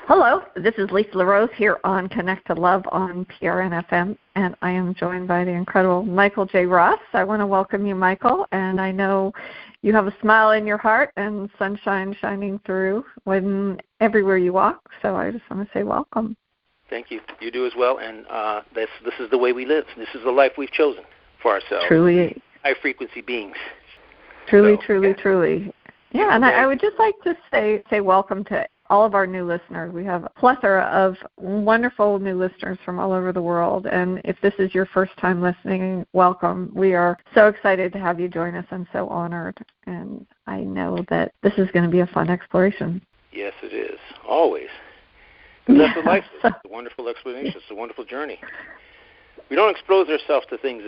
Hello, this is Lisa LeRose here on Connect to Love on PRN-FM, and I am joined by the incredible Michael J. Russ. I want to welcome you, Michael, and I know you have a smile in your heart and sunshine shining through everywhere you walk, so I just want to say welcome. Thank you. You do as well, and this is the way we live. This is the life we've chosen for ourselves. Truly. High-frequency beings. Truly. Yeah, and I would just like to say welcome to all of our new listeners. We have a plethora of wonderful new listeners from all over the world, and if this is your first time listening, welcome. We are so excited to have you join us. I'm so honored, and I know that this is going to be a fun exploration. Yes, it is. Always. Because that's what life is. It's a wonderful explanation. It's a wonderful journey. We don't expose ourselves to things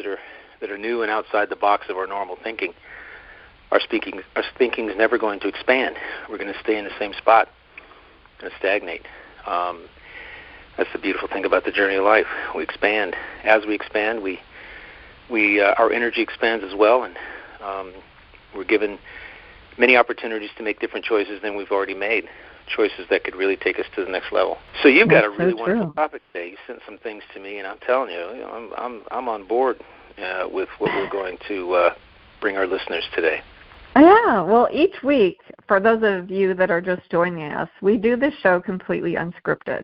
that are new and outside the box of our normal thinking. Our thinking is never going to expand. We're going to stay in the same spot and stagnate. That's the beautiful thing about the journey of life. We expand. As we expand, our energy expands as well, and we're given many opportunities to make different choices than we've already made, choices that could really take us to the next level. So you've got a really wonderful topic today. You sent some things to me, and I'm telling you, I'm on board with what we're going to bring our listeners today. Yeah, well, each week, for those of you that are just joining us, we do this show completely unscripted.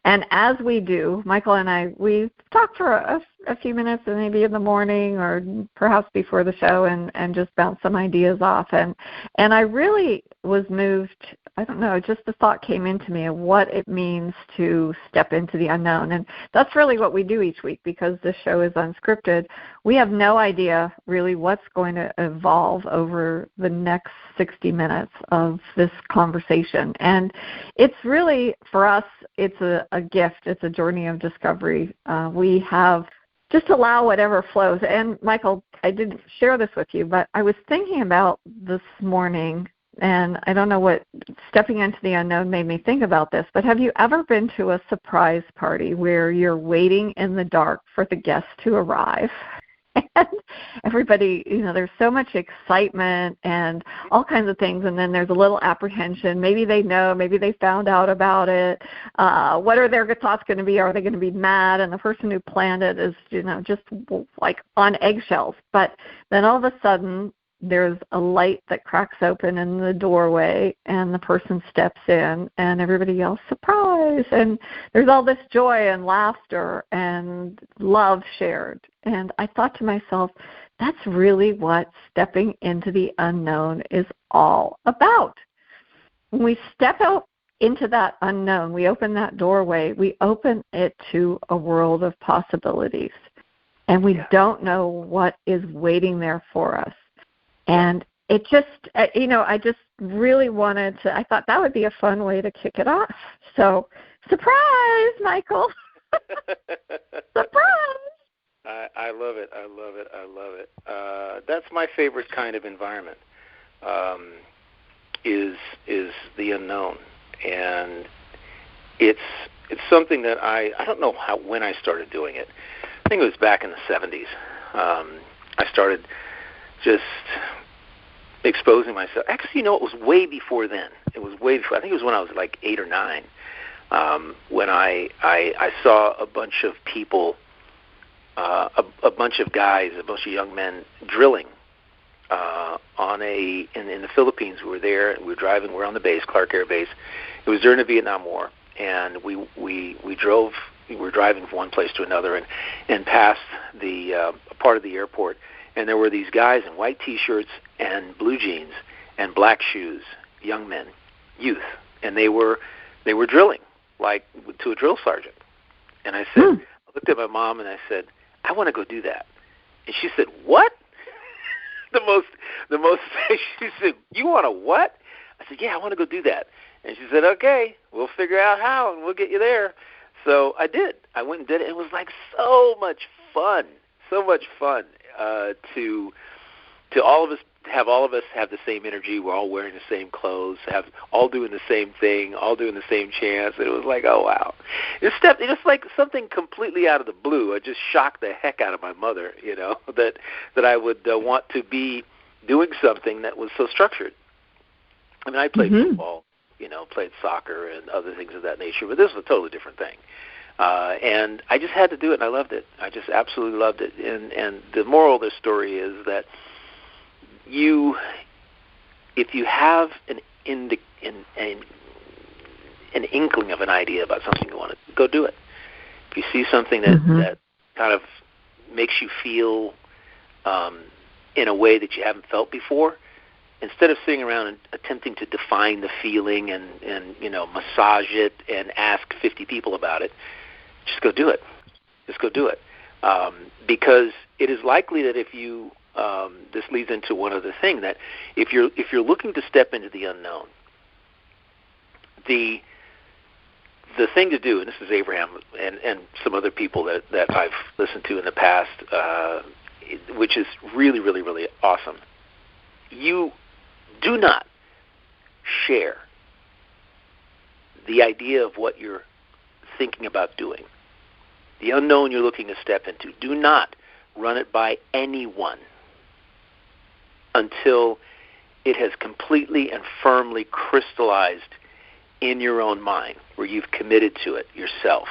And as we do, Michael and we talk for a few minutes, maybe in the morning or perhaps before the show, and just bounce some ideas off. And I really was moved, I don't know, just the thought came into me of what it means to step into the unknown. And that's really what we do each week, because this show is unscripted. We have no idea really what's going to evolve over the next 60 minutes of this conversation. And it's really, for us, it's a gift. It's a journey of discovery. We have just allow whatever flows. And Michael, I didn't share this with you, but I was thinking about this morning, and I don't know what stepping into the unknown made me think about this, but have you ever been to a surprise party where you're waiting in the dark for the guests to arrive? And everybody, there's so much excitement and all kinds of things, and then there's a little apprehension. Maybe they know, maybe they found out about it. What are their thoughts going to be? Are they going to be mad? And the person who planned it is, just like on eggshells. But then all of a sudden, there's a light that cracks open in the doorway, and the person steps in, and everybody yells, "Surprise!" And there's all this joy and laughter and love shared. And I thought to myself, that's really what stepping into the unknown is all about. When we step out into that unknown, we open that doorway, we open it to a world of possibilities. And we don't know what is waiting there for us. And it just, I just really wanted to, I thought that would be a fun way to kick it off. So, surprise, Michael. Surprise. I love it. That's my favorite kind of environment, is the unknown. And it's something that I don't know when I started doing it. I think it was back in the 70s. I started just exposing myself. Actually, it was way before then. It was way before. I think it was when I was like 8 or 9, when I saw a bunch of people, a bunch of guys, a bunch of young men drilling in the Philippines. We were there. We were driving. We're on the base, Clark Air Base. It was during the Vietnam War, and we drove. We were driving from one place to another, and past the part of the airport. And there were these guys in white T-shirts and blue jeans and black shoes, young men, youth, and they were drilling like to a drill sergeant. And I said, I looked at my mom and I said, I want to go do that. And she said, what? the most. She said, you want to what? I said, yeah, I want to go do that. And she said, okay, we'll figure out how and we'll get you there. So I did. I went and did it. It was like so much fun. To all of us have the same energy. We're all wearing the same clothes, all doing the same thing, all doing the same chants. And it was like, oh wow, it's like something completely out of the blue. It just shocked the heck out of my mother, that I would want to be doing something that was so structured. I mean, I played football played soccer and other things of that nature, but this was a totally different thing. And I just had to do it, and I loved it. I just absolutely loved it. And the moral of the story is that if you have an inkling of an idea about something you want to go do it. If you see something that kind of makes you feel in a way that you haven't felt before, instead of sitting around and attempting to define the feeling and massage it and ask 50 people about it, just go do it. Just go do it. Because it is likely that if you this leads into one other thing, that if you're looking to step into the unknown, the thing to do, and this is Abraham and some other people that I've listened to in the past, which is really, really, really awesome. You do not share the idea of what you're thinking about doing. The unknown you're looking to step into, do not run it by anyone until it has completely and firmly crystallized in your own mind, where you've committed to it yourself.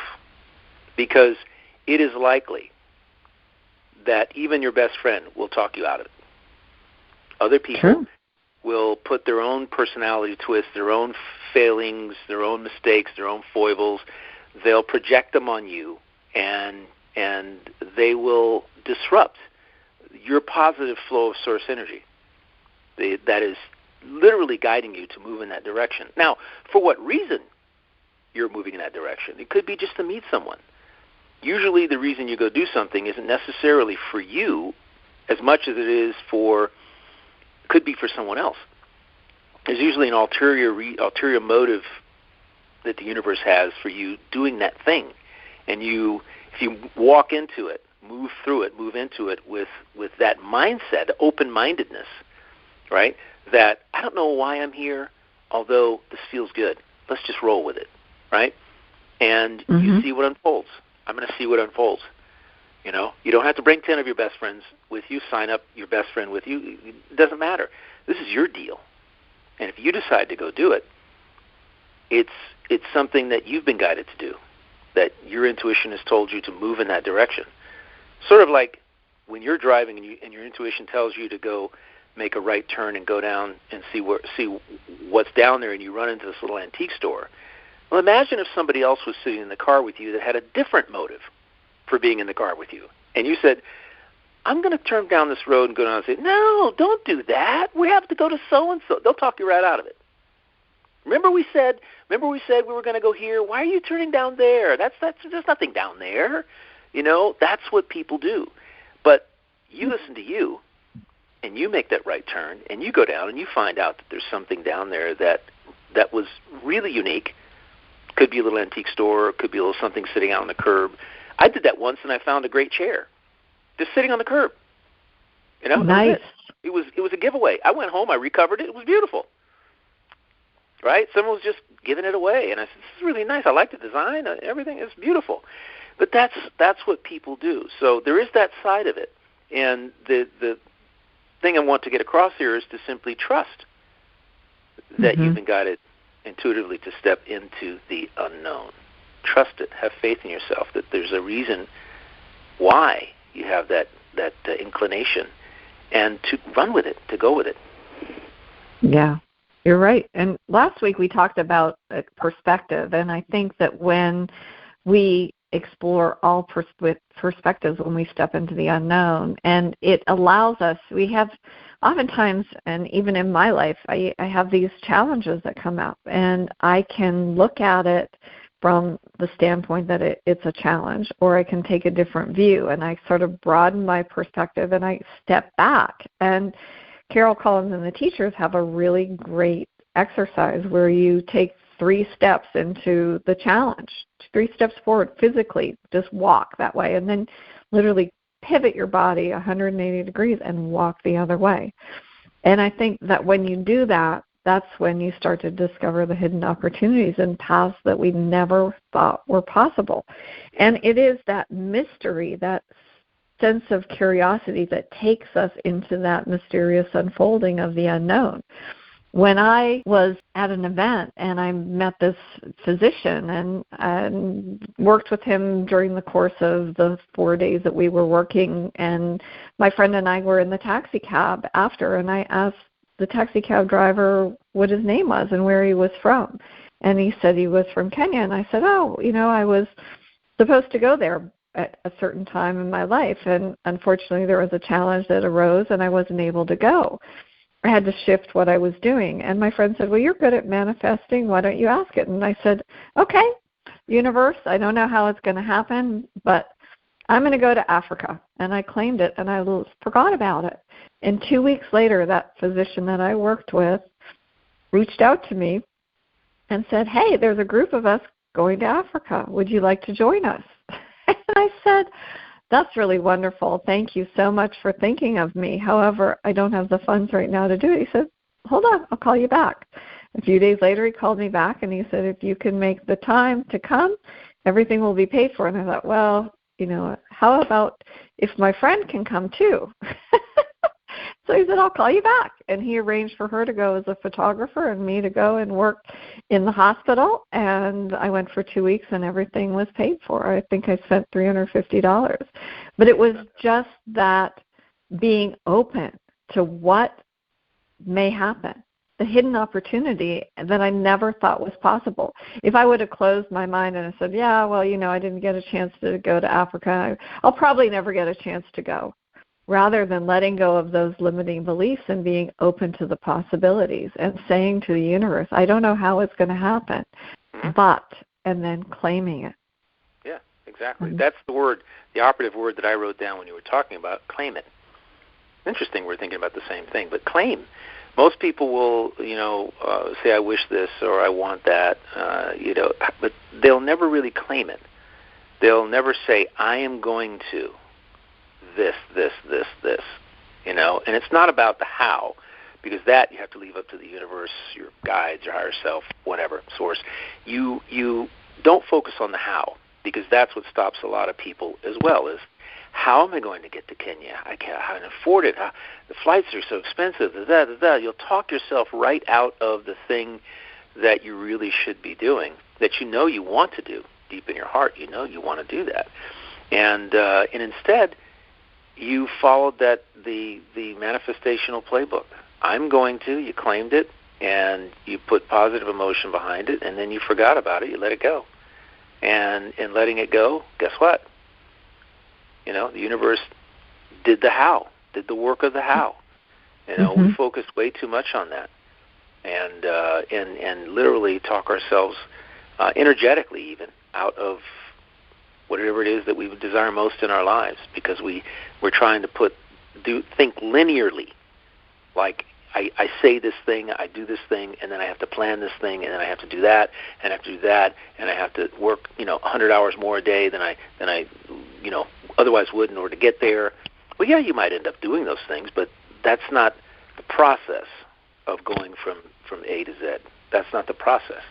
Because it is likely that even your best friend will talk you out of it. Other people will put their own personality twist, their own failings, their own mistakes, their own foibles. They'll project them on you, and they will disrupt your positive flow of source energy. That is literally guiding you to move in that direction. Now, for what reason you're moving in that direction? It could be just to meet someone. Usually the reason you go do something isn't necessarily for you as much as it is could be for someone else. There's usually an ulterior motive that the universe has for you doing that thing. And if you walk into it, move through it, move into it with that mindset, open-mindedness, right? That I don't know why I'm here, although this feels good. Let's just roll with it, right? And you see what unfolds. I'm going to see what unfolds. You don't have to bring 10 of your best friends with you, sign up your best friend with you. It doesn't matter. This is your deal. And if you decide to go do it, it's something that you've been guided to do, that your intuition has told you to move in that direction. Sort of like when you're driving and your intuition tells you to go make a right turn and go down and see what's down there, and you run into this little antique store. Well, imagine if somebody else was sitting in the car with you that had a different motive for being in the car with you. And you said, I'm going to turn down this road and go down and say, no, don't do that. We have to go to so-and-so. They'll talk you right out of it. Remember we said we were going to go here? Why are you turning down there? There's nothing down there. That's what people do. But you listen to you, and you make that right turn, and you go down, and you find out that there's something down there that was really unique. Could be a little antique store, could be a little something sitting out on the curb. I did that once, and I found a great chair just sitting on the curb. Nice. It was a giveaway. I went home, I recovered it. It was beautiful. Right? Someone was just giving it away, and I said, "This is really nice. I like the design. Everything is beautiful." But that's what people do. So there is that side of it, and the thing I want to get across here is to simply trust that you've been guided intuitively to step into the unknown. Trust it. Have faith in yourself that there's a reason why you have that inclination, and to run with it, to go with it. Yeah, you're right. And last week we talked about perspective, and I think that when we explore all perspectives when we step into the unknown, and it allows us, we have oftentimes, and even in my life, I have these challenges that come up, and I can look at it from the standpoint that it's a challenge, or I can take a different view, and I sort of broaden my perspective, and I step back. And Carol Collins and the teachers have a really great exercise where you take 3 steps into the challenge, 3 steps forward physically, just walk that way, and then literally pivot your body 180 degrees and walk the other way. And I think that when you do that, that's when you start to discover the hidden opportunities and paths that we never thought were possible. And it is that mystery, that sense of curiosity that takes us into that mysterious unfolding of the unknown. when I was at an event and I met this physician and worked with him during the course of the 4 days that we were working, and my friend and I were in the taxi cab after, and I asked the taxi cab driver what his name was and where he was from. And he said he was from Kenya. And I said, I was supposed to go there at a certain time in my life. And unfortunately, there was a challenge that arose, and I wasn't able to go. I had to shift what I was doing. And my friend said, well, you're good at manifesting. Why don't you ask it? And I said, okay, universe, I don't know how it's going to happen, but I'm going to go to Africa. And I claimed it, and I forgot about it. And 2 weeks later, that physician that I worked with reached out to me and said, hey, there's a group of us going to Africa. Would you like to join us? And I said, that's really wonderful. Thank you so much for thinking of me. However, I don't have the funds right now to do it. He said, hold on, I'll call you back. A few days later, he called me back, and he said, if you can make the time to come, everything will be paid for. And I thought, well, how about if my friend can come too? So he said, I'll call you back. And he arranged for her to go as a photographer and me to go and work in the hospital. And I went for 2 weeks, and everything was paid for. I think I spent $350. But it was just that being open to what may happen, the hidden opportunity that I never thought was possible. If I would have closed my mind and I said, yeah, well, I didn't get a chance to go to Africa, I'll probably never get a chance to go. Rather than letting go of those limiting beliefs and being open to the possibilities and saying to the universe, I don't know how it's going to happen, but, and then claiming it. Yeah, exactly. That's the word, the operative word that I wrote down when you were talking about, claim it. Interesting, we're thinking about the same thing, but claim. Most people will, say, I wish this or I want that, but they'll never really claim it. They'll never say, I am going to this, and it's not about the how, because that you have to leave up to the universe, your guides, your higher self, whatever, source. You don't focus on the how, because that's what stops a lot of people as well, is how am I going to get to Kenya? I can't afford it. The flights are so expensive. You'll talk yourself right out of the thing that you really should be doing, that you want to do deep in your heart. You want to do that, and instead you followed the manifestational playbook. I'm going to. You claimed it, and you put positive emotion behind it, and then you forgot about it. You let it go, and in letting it go, guess what? The universe did the how, did the work of the how. We focus way too much on that, and literally talk ourselves energetically even out of whatever it is that we would desire most in our lives, because we're trying to think linearly. Like I say this thing, I do this thing, and then I have to plan this thing, and then I have to do that, and I have to do that, and I have to work 100 hours more a day than I otherwise would in order to get there. Well, yeah, you might end up doing those things, but that's not the process of going from A to Z. That's not the process.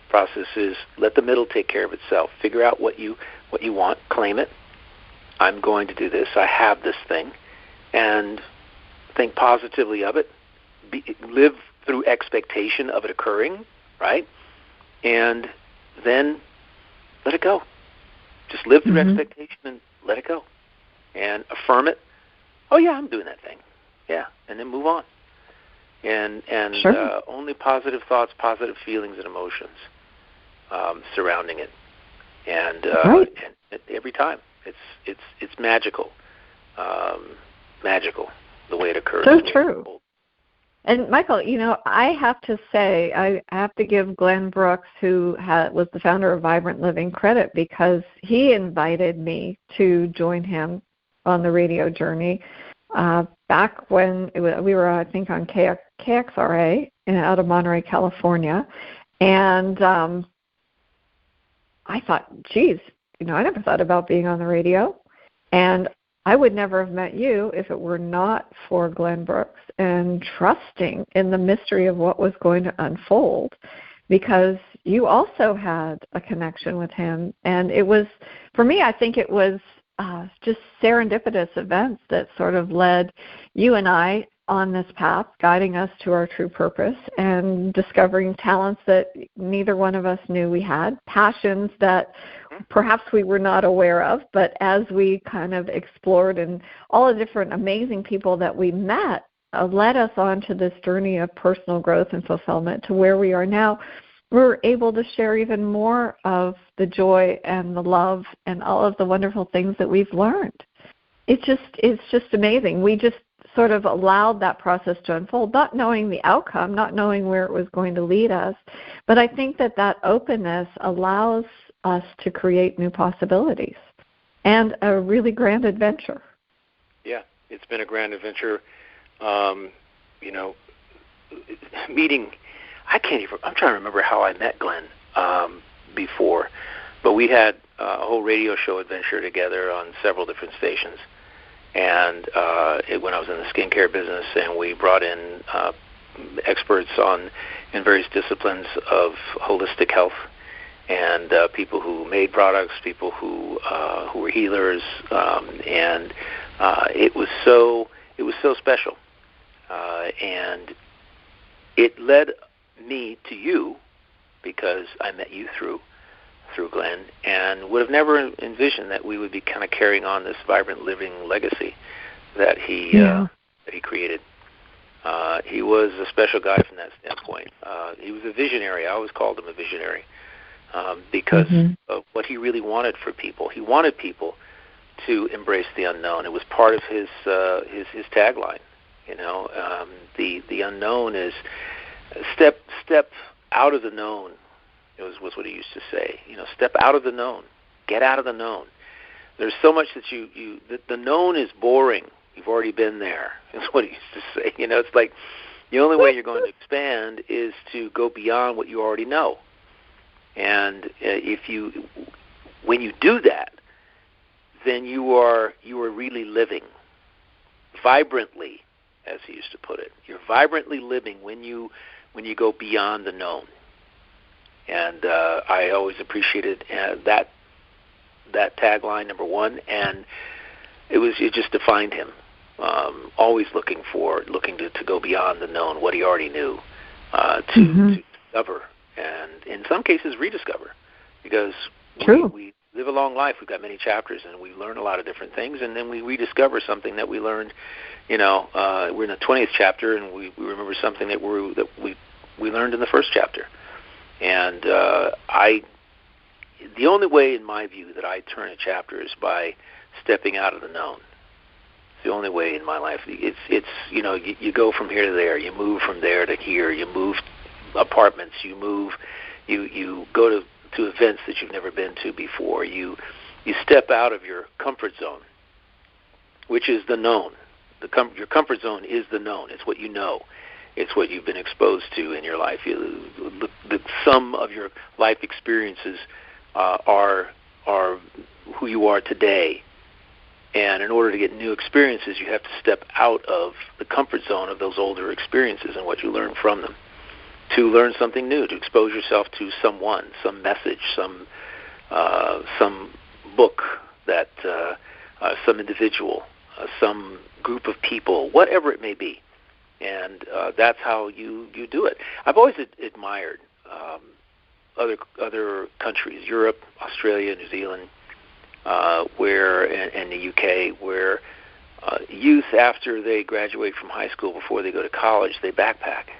Process is let the middle take care of itself. Figure out what you want, claim it. I'm going to do this. I have this thing, and think positively of it. Live through expectation of it occurring, right? And then let it go. Just live through expectation and let it go, and affirm it. Oh yeah, I'm doing that thing. Yeah, and then move on. And sure. Only positive thoughts, positive feelings, and emotions surrounding it. And, right. and every time it's magical, the way it occurs. So true. And Michael, I have to say, I have to give Glenn Brooks, who was the founder of Vibrant Living, credit, because he invited me to join him on the radio journey back when we were, I think, on KXRA out of Monterey, California. And I thought, geez, I never thought about being on the radio. And I would never have met you if it were not for Glenn Brooks and trusting in the mystery of what was going to unfold, because you also had a connection with him. And it was, for me, I think it was just serendipitous events that sort of led you and I on this path, guiding us to our true purpose and discovering talents that neither one of us knew we had, passions that perhaps we were not aware of, but as we kind of explored and all the different amazing people that we met led us on to this journey of personal growth and fulfillment to where we are now. We're able to share even more of the joy and the love and all of the wonderful things that we've learned. It's just amazing. We just sort of allowed that process to unfold, not knowing the outcome, not knowing where it was going to lead us. But I think that openness allows us to create new possibilities and a really grand adventure. Yeah, it's been a grand adventure. Meeting, I'm trying to remember how I met Glenn before, but we had a whole radio show adventure together on several different stations. And when I was in the skincare business, and we brought in experts in various disciplines of holistic health, and people who made products, people who were healers, and it was so special, and it led me to you because I met you through Glenn, and would have never envisioned that we would be kind of carrying on this vibrant living legacy that he created. He was a special guy from that standpoint. He was a visionary. I always called him a visionary because of what he really wanted for people. He wanted people to embrace the unknown. It was part of his tagline. The unknown is step out of the known. Was what he used to say. Step out of the known. Get out of the known. There's so much that the known is boring. You've already been there. Is what he used to say. It's like the only way you're going to expand is to go beyond what you already know. And when you do that, then you are really living vibrantly, as he used to put it. You're vibrantly living when you go beyond the known. And I always appreciated that tagline, number one, and it just defined him. Always looking to go beyond the known, what he already knew, to discover, and in some cases rediscover, because we live a long life. We've got many chapters, and we learn a lot of different things, and then we rediscover something that we learned. We're in the 20th chapter, and we remember something that we learned in the first chapter. And the only way, in my view, that I turn a chapter is by stepping out of the known. It's the only way in my life. It's you go from here to there. You move from there to here. You move apartments. You move. You go to events that you've never been to before. You step out of your comfort zone, which is the known. Your comfort zone is the known. It's what you know. It's what you've been exposed to in your life. The sum of your life experiences are who you are today. And in order to get new experiences, you have to step out of the comfort zone of those older experiences and what you learn from them to learn something new, to expose yourself to someone, some message, some book, that some individual, some group of people, whatever it may be. And that's how you do it. I've always admired other countries, Europe, Australia, New Zealand, and the UK, where youth, after they graduate from high school, before they go to college, they backpack.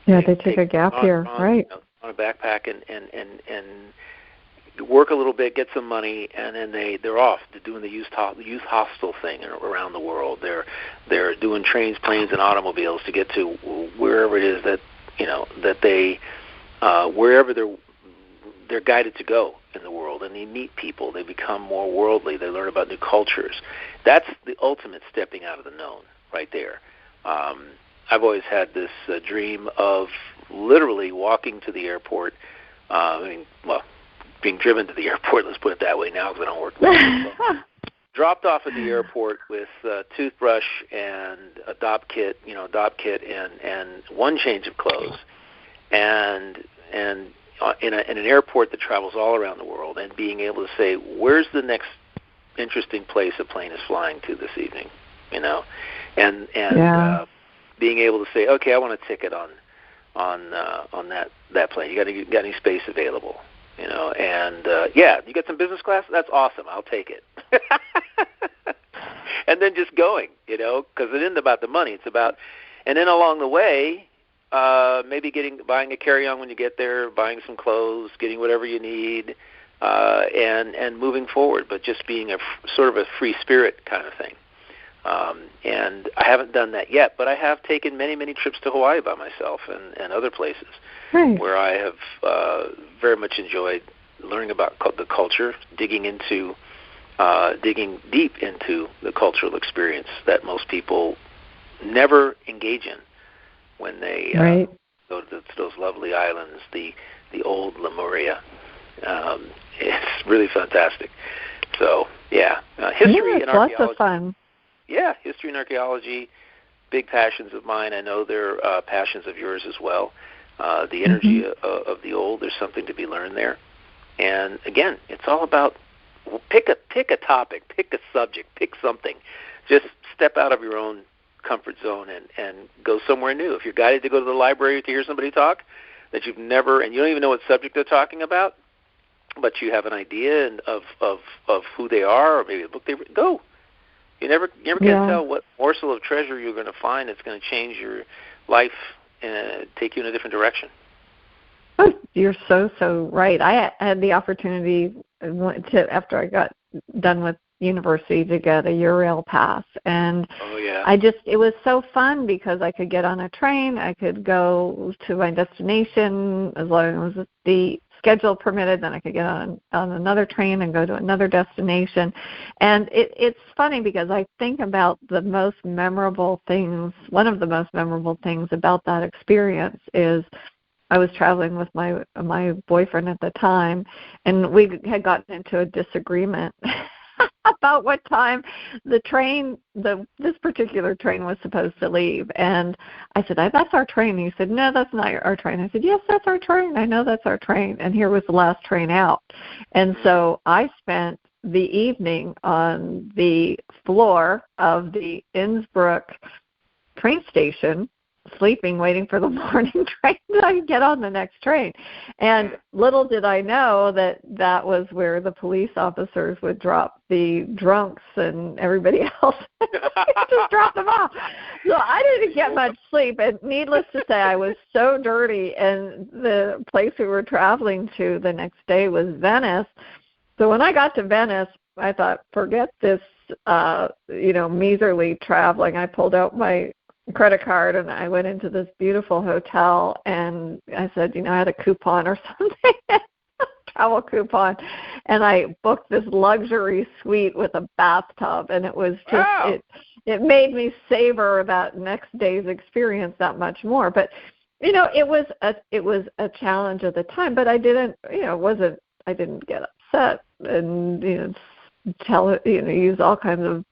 Yeah, they take a gap year, right? On a backpack and work a little bit, get some money, and then they're off to doing the youth hostel thing around the world. They're doing trains, planes, and automobiles to get to wherever it is that they wherever they're guided to go in the world, and they meet people. They become more worldly. They learn about new cultures. That's the ultimate stepping out of the known, right there. I've always had this dream of literally walking to the airport. Being driven to the airport, let's put it that way now, because I don't work there. Dropped off at the airport with a toothbrush and a DOP kit, and one change of clothes, and in an airport that travels all around the world, and being able to say, where's the next interesting place a plane is flying to this evening? and being able to say, okay, I want a ticket on that plane. You got any space available? And you got some business class? That's awesome. I'll take it. And then just going, because it isn't about the money. It's about, and then along the way, maybe buying a carry-on when you get there, buying some clothes, getting whatever you need, and moving forward. But just being sort of a free spirit kind of thing. And I haven't done that yet, but I have taken many, many trips to Hawaii by myself and other places where I have very much enjoyed learning about the culture, digging deep into the cultural experience that most people never engage in when they go to those lovely islands, the old Lemuria. It's really fantastic. So, history and archaeology. Lots of fun. Yeah, history and archaeology, big passions of mine. I know they're passions of yours as well. The energy of the old, there's something to be learned there. And again, it's all about pick a topic, pick a subject, pick something. Just step out of your own comfort zone and go somewhere new. If you're guided to go to the library to hear somebody talk that you've never, and you don't even know what subject they're talking about, but you have an idea of who they are or maybe a book they read, go. You never can tell what morsel of treasure you're going to find that's going to change your life and take you in a different direction. Oh, you're so right. I had the opportunity after I got done with university to get a Eurail pass, and it was so fun because I could get on a train, I could go to my destination as long as the schedule permitted, then I could get on another train and go to another destination. And it's funny because I think about one of the most memorable things about that experience is I was traveling with my boyfriend at the time, and we had gotten into a disagreement about what time this particular train was supposed to leave. And I said, that's our train. And he said, no, that's not our train. I said, yes, that's our train. I know that's our train. And here was the last train out. And so I spent the evening on the floor of the Innsbruck train station, sleeping, waiting for the morning train that I could get on the next train. And little did I know that was where the police officers would drop the drunks and everybody else. Just drop them off. So I didn't get much sleep. And needless to say, I was so dirty. And the place we were traveling to the next day was Venice. So when I got to Venice, I thought, forget this, measerly traveling. I pulled out my credit card and I went into this beautiful hotel, and I said, I had a coupon or something, travel coupon, and I booked this luxury suite with a bathtub, and it was just it made me savor that next day's experience that much more. But it was a challenge at the time, but I didn't I didn't get upset and use all kinds of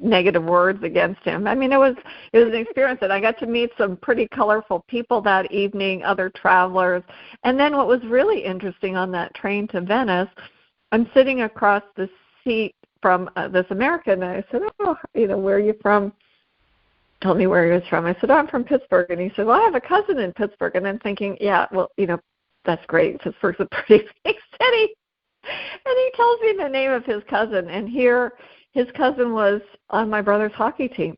negative words against him. I mean, it was an experience, and I got to meet some pretty colorful people that evening, other travelers. And then what was really interesting on that train to Venice, I'm sitting across the seat from this American, and I said, where are you from? Told me where he was from. I said, I'm from Pittsburgh. And he said, well, I have a cousin in Pittsburgh. And I'm thinking, that's great. Pittsburgh's a pretty big city. And he tells me the name of his cousin, and here his cousin was on my brother's hockey team.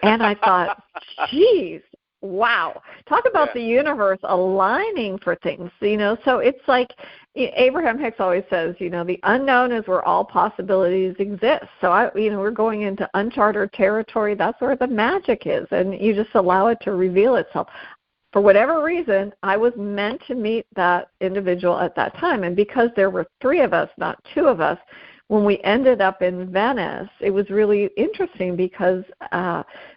And I thought, geez, wow. Talk about the universe aligning for things, So it's like Abraham Hicks always says, the unknown is where all possibilities exist. So, we're going into uncharted territory. That's where the magic is, and you just allow it to reveal itself. For whatever reason, I was meant to meet that individual at that time. And because there were 3 of us, not 2 of us, when we ended up in Venice, it was really interesting because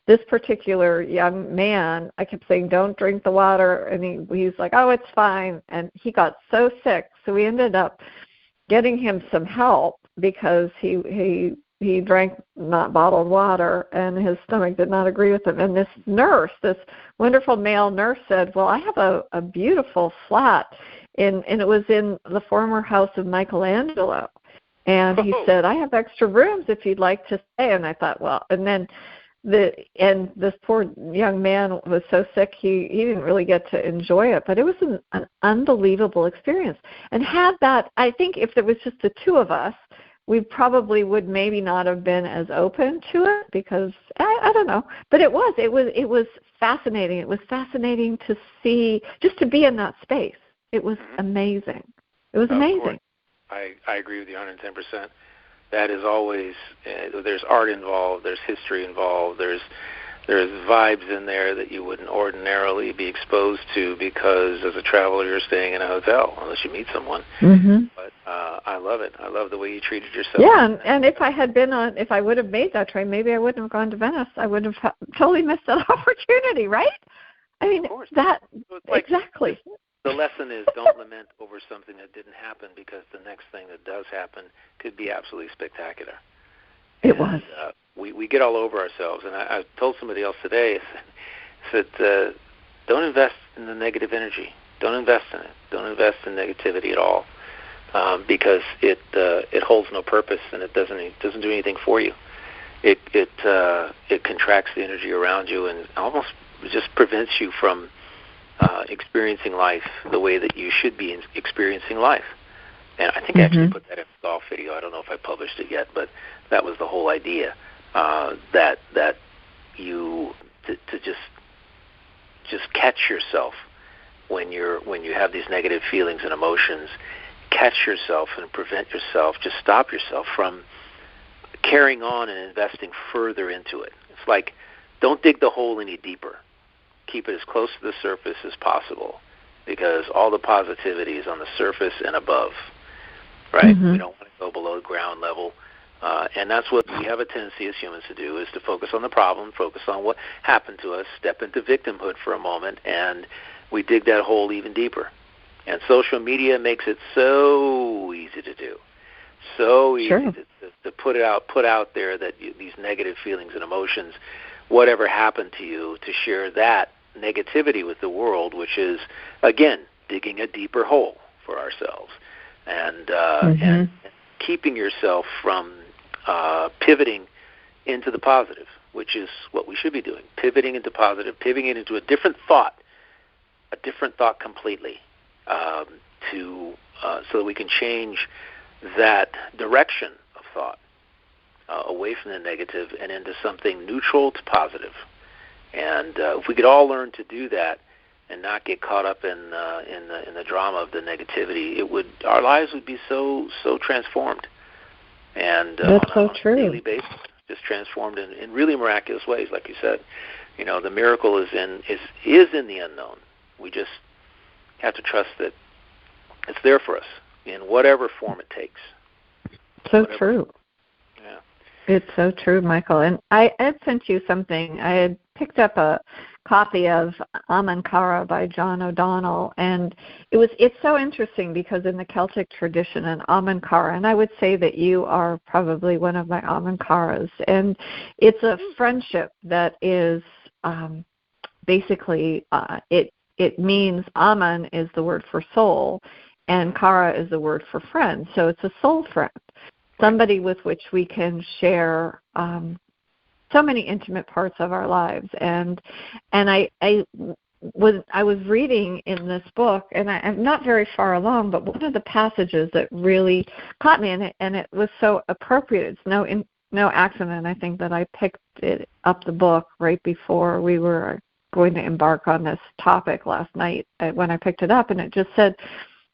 this particular young man, I kept saying, don't drink the water, and he's like, oh, it's fine. And he got so sick, so we ended up getting him some help because he drank not bottled water, and his stomach did not agree with him. And this nurse, this wonderful male nurse, said, well, I have a beautiful flat, and it was in the former house of Michelangelo. And he said, I have extra rooms if you'd like to stay. And I thought, well, and then this poor young man was so sick he didn't really get to enjoy it, but it was an unbelievable experience. And I think if there was just the two of us, we probably would maybe not have been as open to it, because I don't know, but it was fascinating. It was fascinating to see, just to be in that space. It was amazing. It was amazing. I agree with you 110%. That is always, there's art involved, there's history involved, there's vibes in there that you wouldn't ordinarily be exposed to, because as a traveler you're staying in a hotel unless you meet someone. Mm-hmm. But I love it. I love the way you treated yourself. Yeah, and if I would have made that train, maybe I wouldn't have gone to Venice. I would have totally missed that opportunity, right? I mean, exactly. The lesson is, don't lament over something that didn't happen, because the next thing that does happen could be absolutely spectacular. It was. We get all over ourselves. And I told somebody else today, I said, don't invest in the negative energy. Don't invest in it. Don't invest in negativity at all, because it holds no purpose, and it doesn't do anything for you. It contracts the energy around you and almost just prevents you from experiencing life the way that you should be experiencing life. And I think I actually put that in a golf video. I don't know if I published it yet, but that was the whole idea, that you to just catch yourself when you have these negative feelings and emotions. Catch yourself and prevent yourself. Just stop yourself from carrying on and investing further into it. It's like, don't dig the hole any deeper. Keep it as close to the surface as possible, because all the positivity is on the surface and above, right? We don't want to go below ground level, and that's what we have a tendency as humans to do, is to focus on the problem, focus on what happened to us, step into victimhood for a moment, and we dig that hole even deeper. And social media makes it so easy to do, so easy to put out there that these negative feelings and emotions, whatever happened to you, to share that negativity with the world, which is, again, digging a deeper hole for ourselves, and keeping yourself from pivoting into the positive, which is what we should be doing, pivoting into positive, pivoting it into a different thought completely, so that we can change that direction of thought away from the negative and into something neutral to positive. And if we could all learn to do that and not get caught up in the drama of the negativity, our lives would be so transformed. And that's so true. On a daily basis, just transformed in really miraculous ways, like you said. You know, the miracle is in the unknown. We just have to trust that it's there for us in whatever form it takes. So true. Yeah. It's so true, Michael. And I had sent you something. I had picked up a copy of Ahamkara by John O'Donnell, and it's so interesting, because in the Celtic tradition, an Ahamkara, and I would say that you are probably one of my Ahamkaras, and it's a friendship that is basically it means Aman is the word for soul, and Kara is the word for friend. So it's a soul friend, somebody with which we can share so many intimate parts of our lives. And I was reading in this book, and I'm not very far along, but one of the passages that really caught me, and it was so appropriate. It's no accident, I think, that I picked it up, the book, right before we were going to embark on this topic last night when I picked it up, and it just said,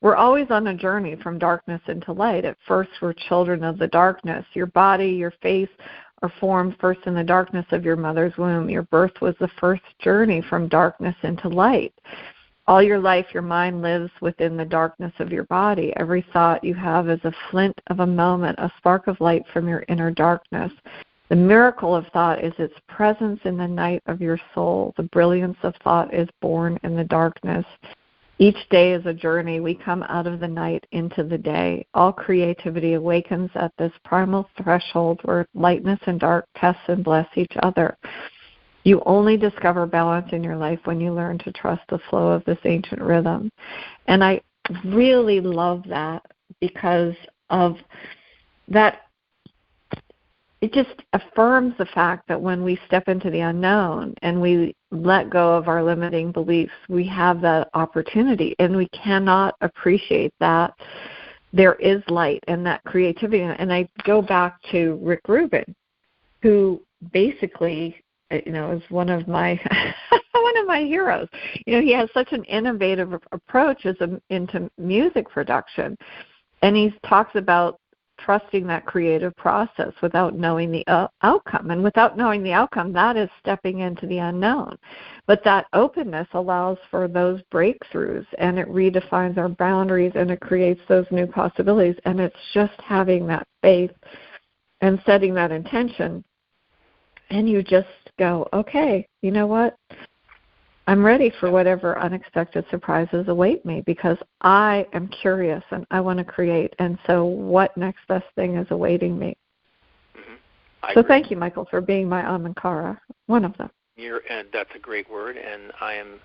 we're always on a journey from darkness into light. At first, we're children of the darkness. Your body, your face are formed first in the darkness of your mother's womb. Your birth was the first journey from darkness into light. All your life, your mind lives within the darkness of your body. Every thought you have is a flint of a moment, a spark of light from your inner darkness. The miracle of thought is its presence in the night of your soul. The brilliance of thought is born in the darkness. Each day is a journey. We come out of the night into the day. All creativity awakens at this primal threshold where lightness and dark test and bless each other. You only discover balance in your life when you learn to trust the flow of this ancient rhythm. And I really love that, because of that it just affirms the fact that when we step into the unknown and we let go of our limiting beliefs, we have that opportunity, and we cannot appreciate that there is light and that creativity. And I go back to Rick Rubin, who basically, is one of my one of my heroes. He has such an innovative approach into music production, and he talks about trusting that creative process without knowing the outcome. And without knowing the outcome, that is stepping into the unknown. But that openness allows for those breakthroughs, and it redefines our boundaries, and it creates those new possibilities. And it's just having that faith and setting that intention. And you just go, okay, you know what? I'm ready for whatever unexpected surprises await me, because I am curious and I want to create. And so what next best thing is awaiting me? Mm-hmm. So thank you, Michael, for being my Amankara, one of them. And that's a great word, and I am,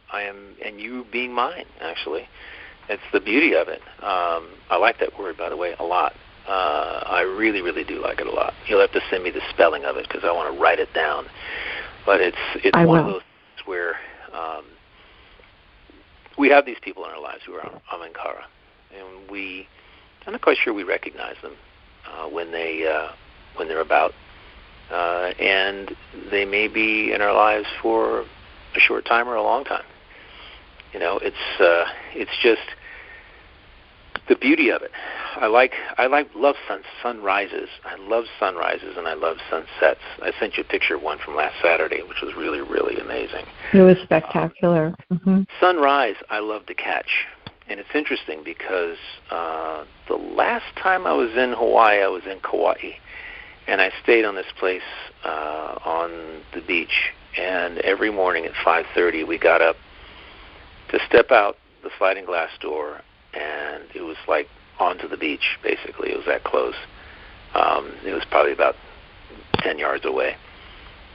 and you being mine, actually. It's the beauty of it. I like that word, by the way, a lot. I really, really do like it a lot. You'll have to send me the spelling of it because I want to write it down. But it's one of those things where we have these people in our lives who are Amankara, and I'm not quite sure we recognize them when they're about, and they may be in our lives for a short time or a long time. It's just the beauty of it. I love sunrises. I love sunrises, and I love sunsets. I sent you a picture of one from last Saturday, which was really, really amazing. It was spectacular. Sunrise, I love to catch. And it's interesting because the last time I was in Hawaii, I was in Kauai, and I stayed on this place on the beach. And every morning at 5:30, we got up to step out the sliding glass door, and it was like onto the beach, basically. It was that close. It was probably about 10 yards away.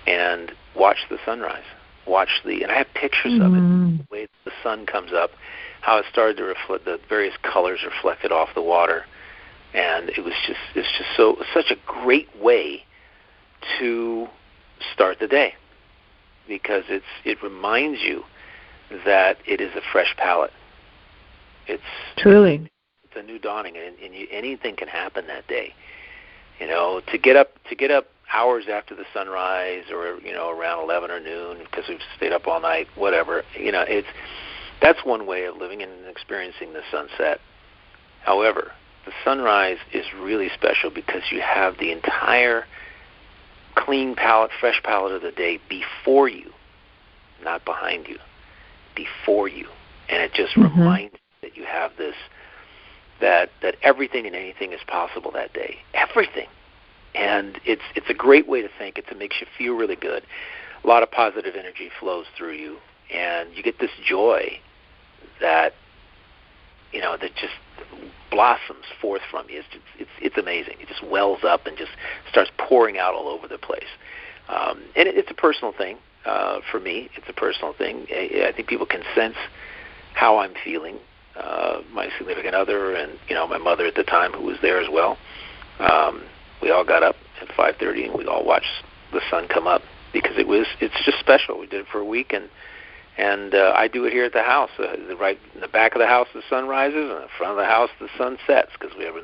And watch the sunrise. And I have pictures of it, the way the sun comes up, how it started to reflect, the various colors reflected off the water. And it's just such a great way to start the day, because it reminds you that it is a fresh palette. It's truly, it's a new dawning, and anything can happen that day. To get up hours after the sunrise, or around 11 or noon because we've stayed up all night, whatever. That's one way of living and experiencing the sunset. However, the sunrise is really special because you have the entire clean palette, fresh palette of the day before you, not behind you, before you, and it just reminds you that you have this, that everything and anything is possible that day. Everything. And it's a great way to think. It makes you feel really good. A lot of positive energy flows through you, and you get this joy that that just blossoms forth from you. It's amazing. It just wells up and just starts pouring out all over the place. And it's a personal thing. For me, it's a personal thing. I think people can sense how I'm feeling. My significant other and my mother at the time, who was there as well. We all got up at 5:30 and we all watched the sun come up because it's just special. We did it for a week, and I do it here at the house. Right in the back of the house, the sun rises, and in the front of the house, the sun sets, because we have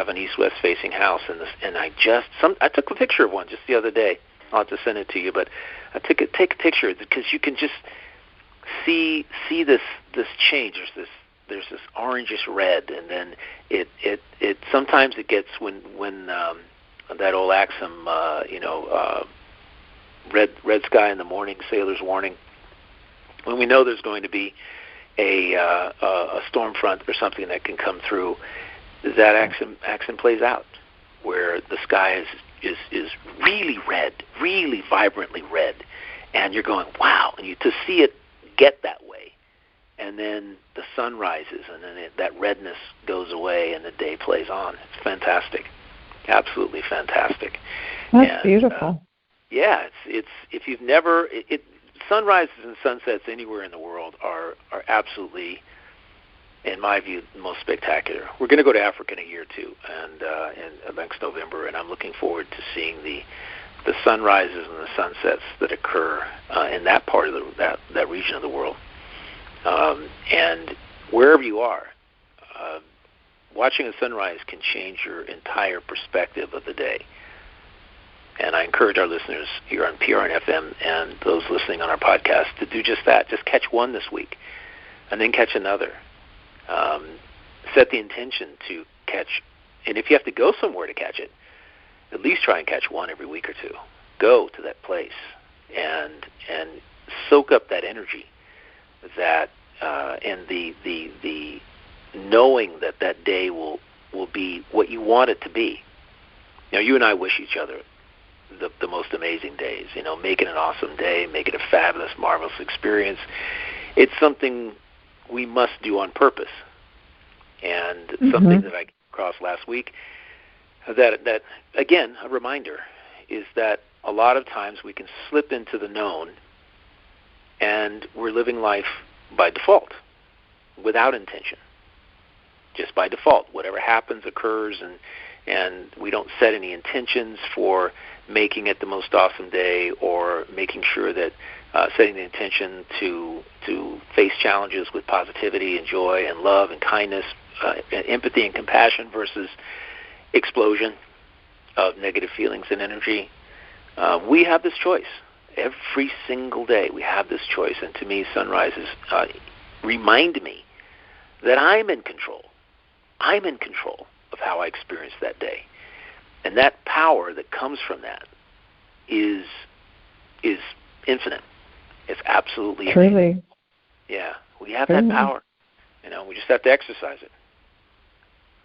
an east-west facing house. And I took a picture of one just the other day. I'll have to send it to you, but I take a picture because you can just see this change. There's this orangish red, and then it sometimes it gets when that old axiom, red sky in the morning, sailor's warning. When we know there's going to be a storm front or something that can come through, that axiom plays out, where the sky is really red, really vibrantly red, and you're going, wow, and to see it get that way, and then the sun rises, and then that redness goes away, and the day plays on. It's fantastic, absolutely fantastic. That's beautiful. Yeah, it's if you've never sunrises and sunsets anywhere in the world are absolutely in my view, the most spectacular. We're going to go to Africa in a year or two, and next November, and I'm looking forward to seeing the sunrises and the sunsets that occur in that part of that region of the world. And wherever you are, watching a sunrise can change your entire perspective of the day. And I encourage our listeners here on PRN FM and those listening on our podcast to do just that. Just catch one this week, and then catch another. Set the intention to catch, and if you have to go somewhere to catch it, at least try and catch one every week or two. Go to that place and soak up that energy, that and the knowing that day will be what you want it to be. You know, you and I wish each other the most amazing days. You know, make it an awesome day, make it a fabulous, marvelous experience. It's something we must do on purpose. And something that I came across last week, that again, a reminder, is that a lot of times we can slip into the known, and we're living life by default, without intention, just by default. Whatever happens occurs, and we don't set any intentions for making it the most awesome day, or making sure that setting the intention to face challenges with positivity and joy and love and kindness, and empathy and compassion versus explosion of negative feelings and energy. We have this choice. Every single day we have this choice. And to me, sunrises remind me that I'm in control. I'm in control of how I experience that day. And that power that comes from that is infinite. It's absolutely truly infinite. Yeah, we have that power. You know, we just have to exercise it.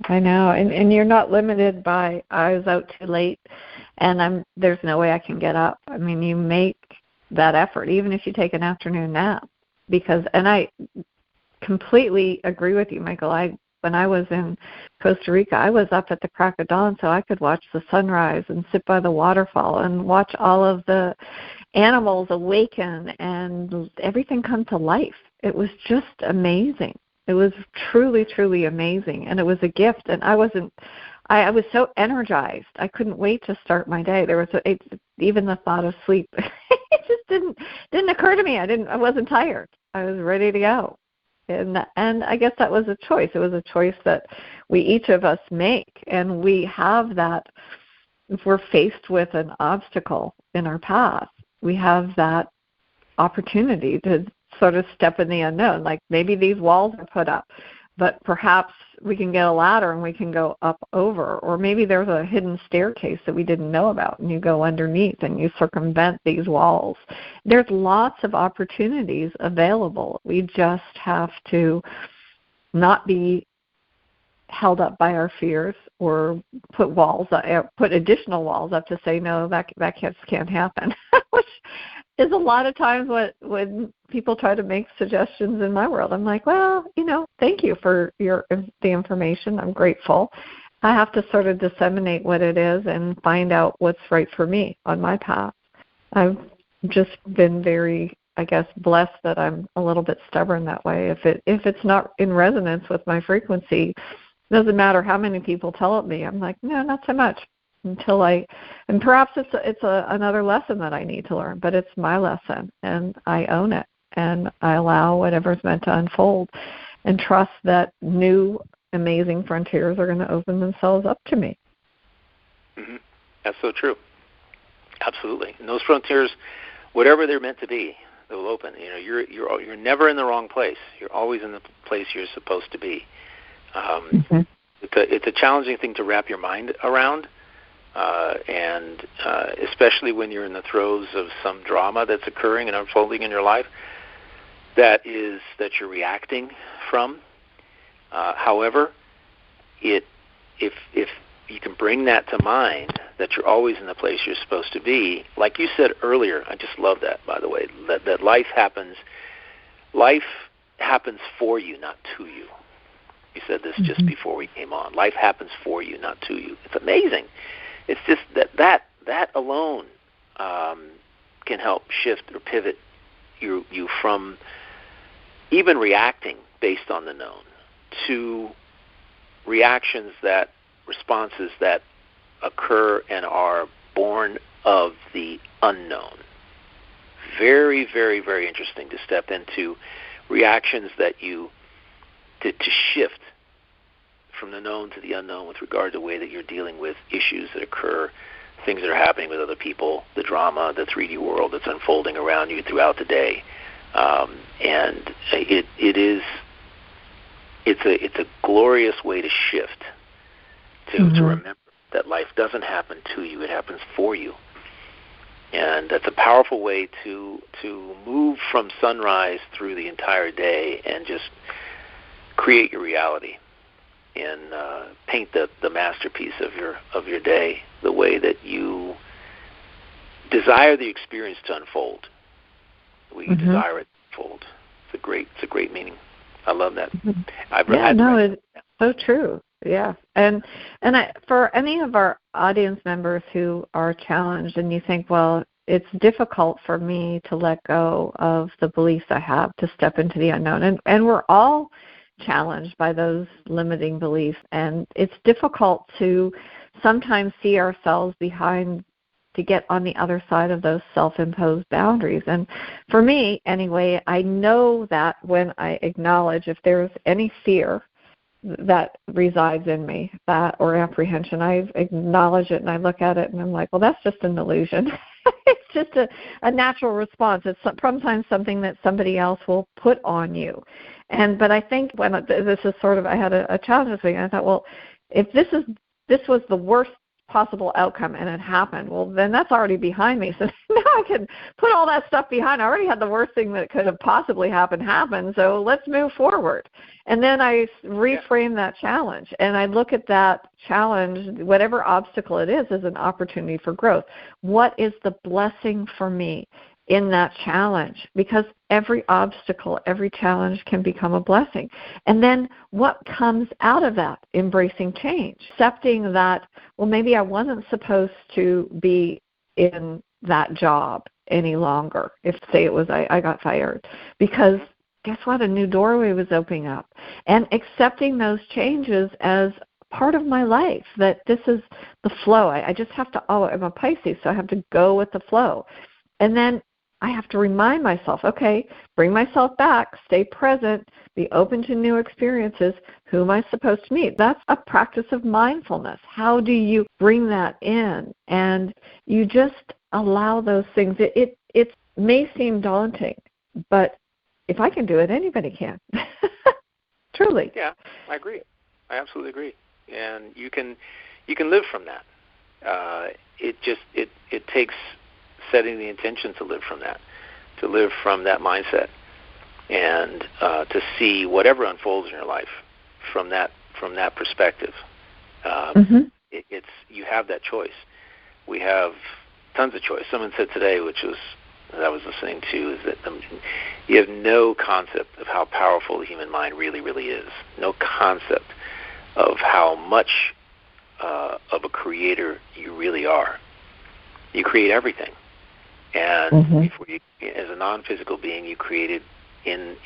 I know, and you're not limited by, I was out too late and there's no way I can get up. I mean, you make that effort, even if you take an afternoon nap. And I completely agree with you, Michael. When I was in Costa Rica, I was up at the crack of dawn so I could watch the sunrise and sit by the waterfall and watch all of the animals awaken and everything come to life. It was just amazing. It was truly, truly amazing, and it was a gift. And I was so energized. I couldn't wait to start my day. Even the thought of sleep, it just didn't occur to me. I wasn't tired. I was ready to go. And I guess that was a choice. It was a choice that each of us make, and we have that. If we're faced with an obstacle in our path, we have that opportunity to sort of step in the unknown. Like maybe these walls are put up, but perhaps we can get a ladder and we can go up over, or maybe there's a hidden staircase that we didn't know about and you go underneath and you circumvent these walls. There's lots of opportunities available. We just have to not be held up by our fears or put additional walls up to say, no, that can't happen, which is a lot of times when people try to make suggestions in my world. I'm like, well, thank you for the information. I'm grateful. I have to sort of disseminate what it is and find out what's right for me on my path. I've just been very, I guess, blessed that I'm a little bit stubborn that way. If it's not in resonance with my frequency, it doesn't matter how many people tell it me. I'm like, no, not so much. And perhaps it's another lesson that I need to learn, but it's my lesson, and I own it, and I allow whatever's meant to unfold, and trust that new, amazing frontiers are going to open themselves up to me. Mm-hmm. That's so true. Absolutely, and those frontiers, whatever they're meant to be, they will open. You're never in the wrong place. You're always in the place you're supposed to be. It's a challenging thing to wrap your mind around. And especially when you're in the throes of some drama that's occurring and unfolding in your life, that you're reacting from. However, if you can bring that to mind, that you're always in the place you're supposed to be, like you said earlier, I just love that, by the way, that life happens for you, not to you. You said this just before we came on. Life happens for you, not to you. It's amazing. It's just that alone can help shift or pivot you from even reacting based on the known to responses that occur and are born of the unknown. Very, very, very interesting to step into reactions that to shift from the known to the unknown with regard to the way that you're dealing with issues that occur, things that are happening with other people, the drama, the 3D world that's unfolding around you throughout the day. And it's a glorious way to shift, to remember that life doesn't happen to you, it happens for you. And that's a powerful way to move from sunrise through the entire day and just create your reality and paint the masterpiece of your day the way that you desire the experience to unfold. The way you desire it to unfold. It's a great meaning. I love that. It's so true. Yeah, and for any of our audience members who are challenged, and you think, well, it's difficult for me to let go of the beliefs I have, to step into the unknown, and we're all challenged by those limiting beliefs, and it's difficult to sometimes see ourselves behind to get on the other side of those self-imposed boundaries. And for me, anyway, I know that when I acknowledge if there's any fear that resides in me, that or apprehension, I acknowledge it and I look at it and I'm like, well, that's just an illusion. It's just a natural response. It's sometimes something that somebody else will put on you. But I think when this is sort of, I had a challenge this week, and I thought, well, if this was the worst possible outcome and it happened, well, then that's already behind me. So now I can put all that stuff behind. I already had the worst thing that could have possibly happened, so let's move forward. And then I reframe that challenge, and I look at that challenge, whatever obstacle it is, as an opportunity for growth. What is the blessing for me in that challenge? Because every obstacle, every challenge can become a blessing. And then what comes out of that? Embracing change, accepting that, well, maybe I wasn't supposed to be in that job any longer. If, say, it was I got fired, because guess what? A new doorway was opening up. And accepting those changes as part of my life, that this is the flow. I just have to, I'm a Pisces, so I have to go with the flow. And then I have to remind myself, okay, bring myself back, stay present, be open to new experiences. Who am I supposed to meet? That's a practice of mindfulness. How do you bring that in? And you just allow those things. It may seem daunting, but if I can do it, anybody can. Truly. Yeah, I agree. I absolutely agree. And you can live from that. It takes setting the intention to live from that mindset, and to see whatever unfolds in your life from that perspective. You have that choice. We have tons of choice. Someone said today, that I was listening to, is that you have no concept of how powerful the human mind really, really is. No concept of how much of a creator you really are. You create everything. And before you, as a non-physical being, you created in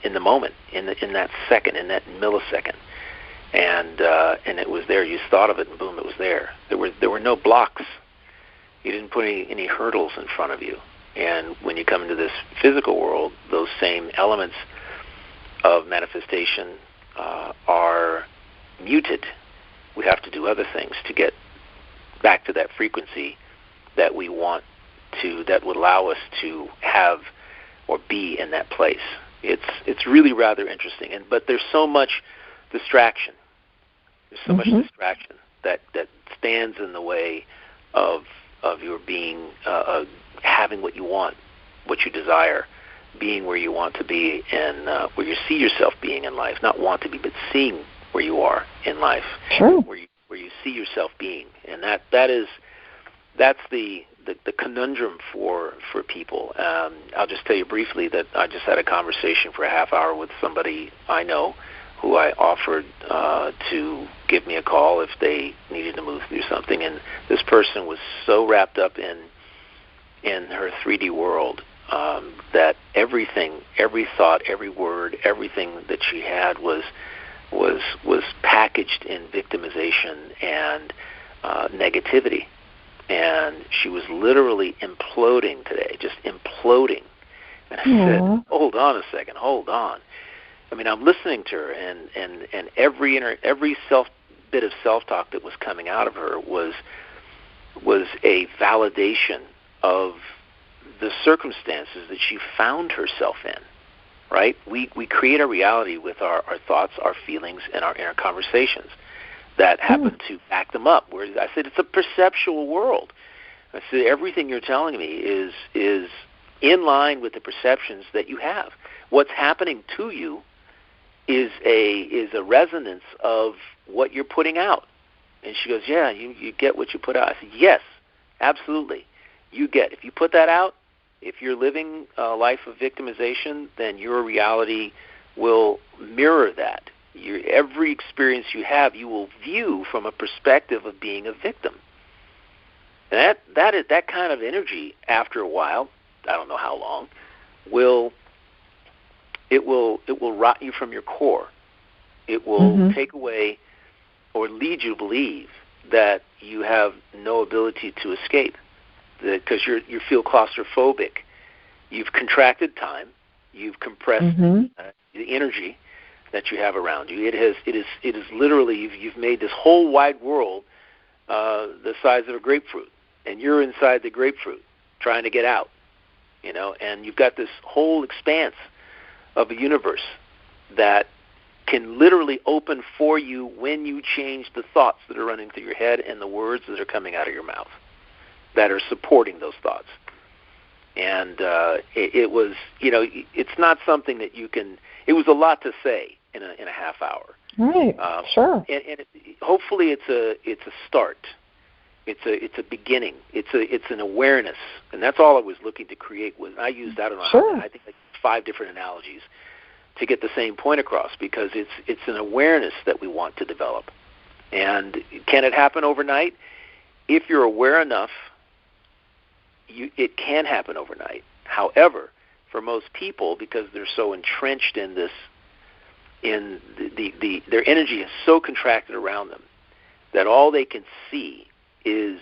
the moment, in that second, in that millisecond, and it was there. You thought of it, and boom, it was there. There were no blocks. You didn't put any hurdles in front of you. And when you come into this physical world, those same elements of manifestation are muted. We have to do other things to get back to that frequency that we want to, that would allow us to have or be in that place. It's really rather interesting, but there's so much distraction. There's so much distraction that stands in the way of your being, having what you want, what you desire, being where you want to be, and where you see yourself being in life. Not want to be, but seeing where you are in life. Sure. Where you see yourself being, and that's the conundrum for people. I'll just tell you briefly that I just had a conversation for a half hour with somebody I know who I offered to give me a call if they needed to move through something. And this person was so wrapped up in her 3D world that everything, every thought, every word, everything that she had was packaged in victimization and negativity. And she was literally imploding today, just imploding. And I said, hold on a second, hold on. I mean, I'm listening to her, and every bit of self-talk that was coming out of her was a validation of the circumstances that she found herself in, right? We create our reality with our thoughts, our feelings, and our inner conversations that happen to back them up. Where I said it's a perceptual world. I said everything you're telling me is in line with the perceptions that you have. What's happening to you is a resonance of what you're putting out. And she goes, yeah, you get what you put out. I said, yes, absolutely. You get. If you put that out, if you're living a life of victimization, then your reality will mirror that. Every experience you have, you will view from a perspective of being a victim. And that kind of energy, after a while, I don't know how long, will rot you from your core. It will take away or lead you to believe that you have no ability to escape, because you feel claustrophobic. You've contracted time. You've compressed the energy that you have around you. It is literally, you've made this whole wide world the size of a grapefruit, and you're inside the grapefruit trying to get out, and you've got this whole expanse of a universe that can literally open for you when you change the thoughts that are running through your head and the words that are coming out of your mouth that are supporting those thoughts. And it was, it's not something that you can. It was a lot to say in a half hour. Right. Sure. And hopefully it's a start. It's a beginning. It's an awareness, and that's all I was looking to create. I used, I don't know how, I think like 5 different analogies to get the same point across, because it's an awareness that we want to develop. And can it happen overnight? If you're aware enough, it can happen overnight. However, for most people, because they're so entrenched in this, their energy is so contracted around them that all they can see is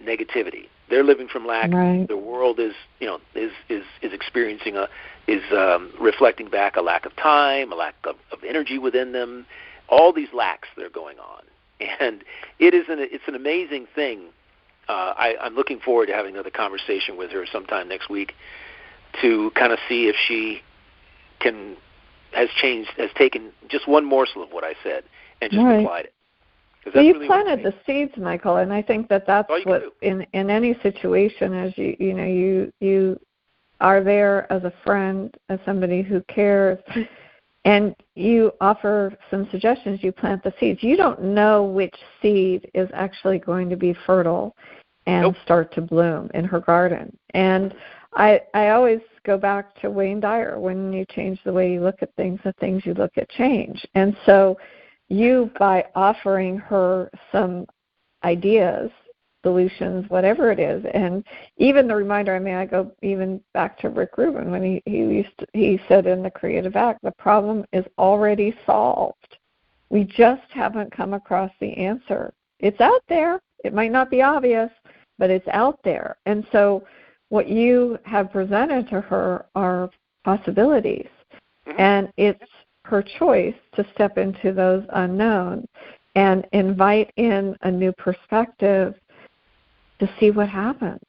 negativity. They're living from lack. Right. The world is experiencing reflecting back a lack of time, a lack of energy within them. All these lacks that are going on, and it's an amazing thing. I'm looking forward to having another conversation with her sometime next week to kind of see if she has taken just one morsel of what I said and just applied it. Well, you planted the seeds, Michael, and I think that's what in any situation is you are there as a friend, as somebody who cares, and you offer some suggestions. You plant the seeds. You don't know which seed is actually going to be fertile and start to bloom in her garden. And I always go back to Wayne Dyer. When you change the way you look at things, the things you look at change. And so you, by offering her some ideas, solutions, whatever it is, and even the reminder, I go even back to Rick Rubin when he said in The Creative Act, the problem is already solved. We just haven't come across the answer. It's out there. It might not be obvious, but it's out there. And so what you have presented to her are possibilities, and it's her choice to step into those unknowns and invite in a new perspective to see what happens.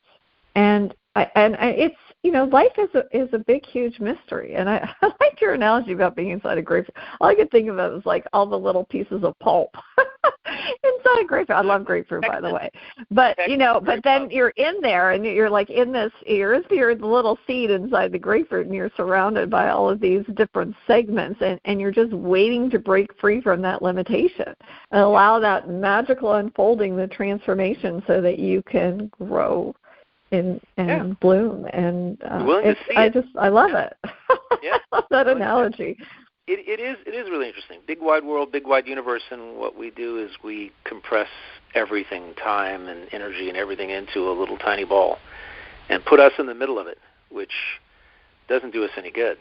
And it's, life is a big, huge mystery. And I like your analogy about being inside a grapefruit. All I could think of it was like all the little pieces of pulp inside a grapefruit. I love grapefruit, by the way. But, but then you're in there and you're like you're the little seed inside the grapefruit, and you're surrounded by all of these different segments, and you're just waiting to break free from that limitation and allow that magical unfolding, the transformation, so that you can grow and bloom. And I love it. Yeah. I love that analogy. It is really interesting. Big wide world, big wide universe, and what we do is we compress everything, time and energy and everything, into a little tiny ball and put us in the middle of it which doesn't do us any good.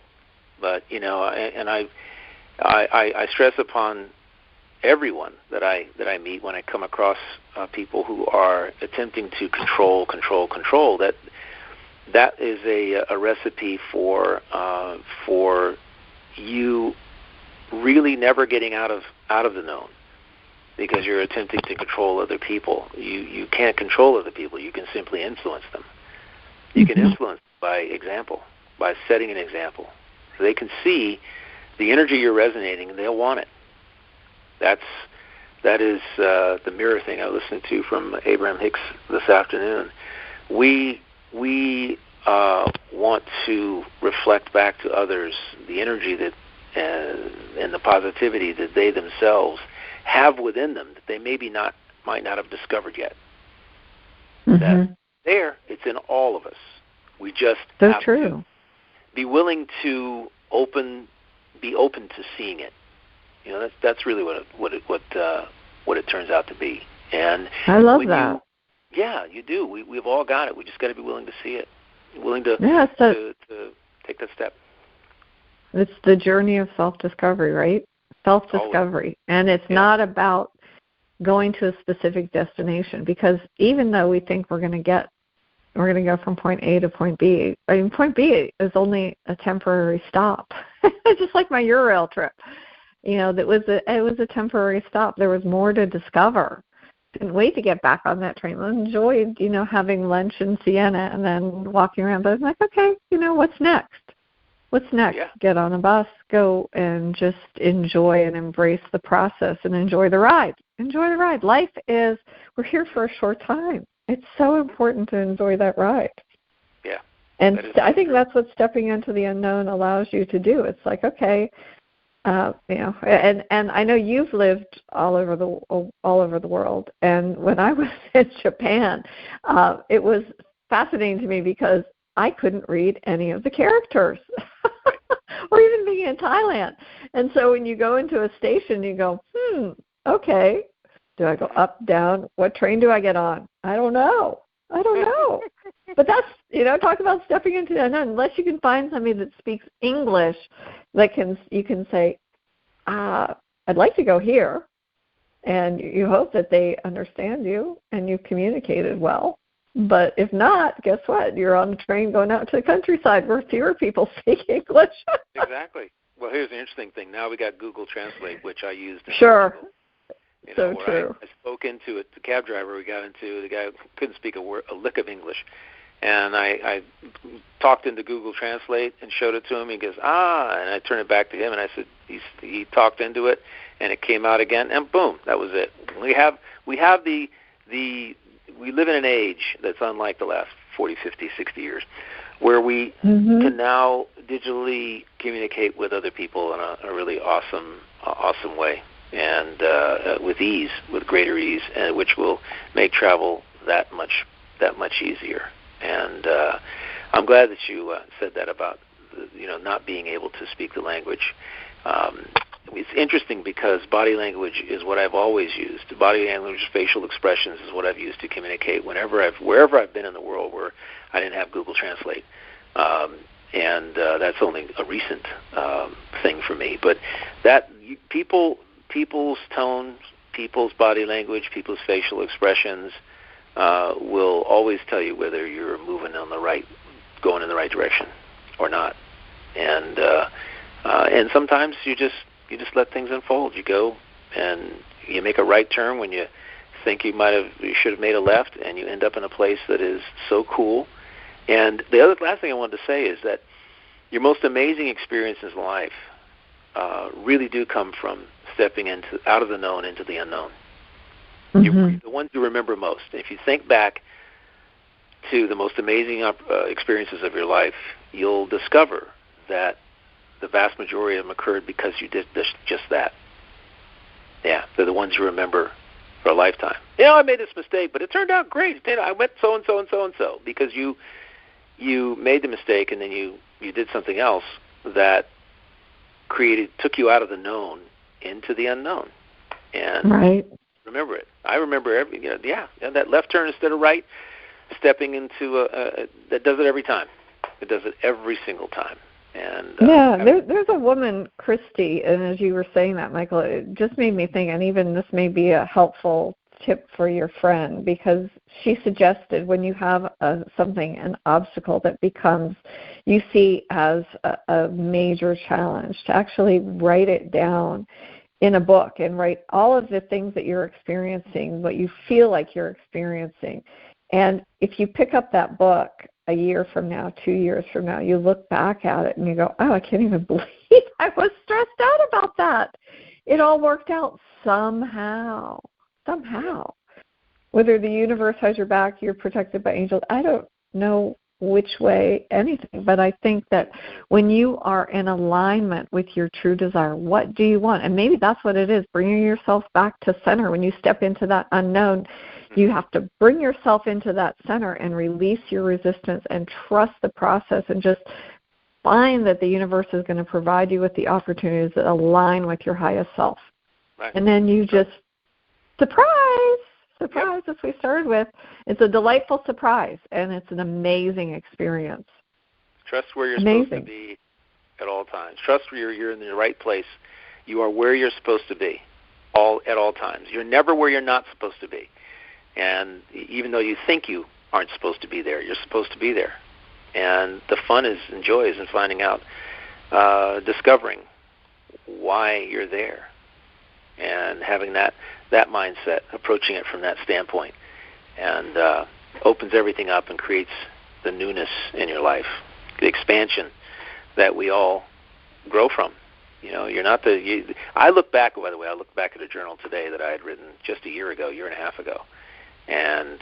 But I stress upon everyone that I meet when I come across people who are attempting to control, that is a recipe for you really never getting out of the known, because you're attempting to control other people. You can't control other people. You can simply influence them. You can influence by example, by setting an example. So they can see the energy you're resonating, and they'll want it. That is the mirror thing I listened to from Abraham Hicks this afternoon. We want to reflect back to others the energy that and the positivity that they themselves have within them that they might not have discovered yet. That it's in all of us. We just have to be willing to be open to seeing it. That's really what it turns out to be. And I love that. You do. We've all got it. We just got to be willing to see it, willing to take that step. It's the journey of self-discovery, right? Self-discovery. And it's not about going to a specific destination, because even though we think we're going to go from point A to point B, I mean, point B is only a temporary stop. Just like my Eurail trip. It was a temporary stop. There was more to discover. Didn't wait to get back on that train. I enjoyed, having lunch in Siena and then walking around. But I'm like, okay, what's next? What's next? Yeah. Get on a bus, go and just enjoy and embrace the process and enjoy the ride. Enjoy the ride. Life is, we're here for a short time. It's so important to enjoy that ride. Yeah. And I think that's what stepping into the unknown allows you to do. It's like, okay, and I know you've lived all over the world. And when I was in Japan, it was fascinating to me because I couldn't read any of the characters, or even being in Thailand. And so when you go into a station, you go, okay, do I go up, down? What train do I get on? I don't know. But that's, talk about stepping into the unknown. Unless you can find somebody that speaks English, you can say, I'd like to go here, and you hope that they understand you and you've communicated well. But if not, guess what? You're on a train going out to the countryside where fewer people speak English. Exactly. Well, here's the interesting thing. Now we got Google Translate, which I used. Sure. So true. I spoke into it. The cab driver we got into, the guy couldn't speak a lick of English. And I talked into Google Translate and showed it to him. He goes, and I turned it back to him, and I said, he talked into it, and it came out again, and boom, that was it. We live in an age that's unlike the last 40, 50, 60 years, where we can now digitally communicate with other people in a really awesome way, and with ease, with greater ease, and which will make travel that much easier. And I'm glad that you said that about not being able to speak the language. It's interesting because body language is what I've always used. Body language, facial expressions is what I've used to communicate wherever I've been in the world where I didn't have Google Translate. And that's only a recent thing for me. But people's tones, people's body language, people's facial expressions will always tell you whether you're going in the right direction or not. And sometimes you just let things unfold. You go and you make a right turn when you think you should have made a left, and you end up in a place that is so cool. And the last thing I wanted to say is that your most amazing experiences in life really do come from stepping out of the known into the unknown. The ones you remember most. And if you think back to the most amazing experiences of your life, you'll discover that the vast majority of them occurred because you did just that. Yeah, they're the ones you remember for a lifetime. I made this mistake, but it turned out great. I went so and so and so and so because you made the mistake, and then you did something else that took you out of the known into the unknown. And remember it. I remember that left turn instead of right, stepping into that does it every time. It does it every single time. And there's a woman, Christy, and as you were saying that, Michael, it just made me think, and even this may be a helpful tip for your friend, because she suggested when you have an obstacle that becomes, you see as a major challenge, to actually write it down in a book and write all of the things that you're experiencing, what you feel like you're experiencing. And if you pick up that book a year from now, 2 years from now, you look back at it and you go, oh, I can't even believe I was stressed out about that. It all worked out somehow. Whether the universe has your back, you're protected by angels, I don't know which way anything, but I think that when you are in alignment with your true desire, what do you want? And maybe that's what it is, bringing yourself back to center. When you step into that unknown, you have to bring yourself into that center and release your resistance and trust the process and just find that the universe is going to provide you with the opportunities that align with your highest self. Right. And then you just, surprise, as we started with, it's a delightful surprise, and it's an amazing experience. Trust where you're supposed to be at all times. Trust where you're in the right place. You are where you're supposed to be at all times. You're never where you're not supposed to be. And even though you think you aren't supposed to be there, you're supposed to be there. And the fun and joy is in finding out, discovering why you're there, and having that mindset, approaching it from that standpoint, and opens everything up and creates the newness in your life, the expansion that we all grow from. You know, you're not I look back, by the way, at a journal today that I had written just a year and a half ago. And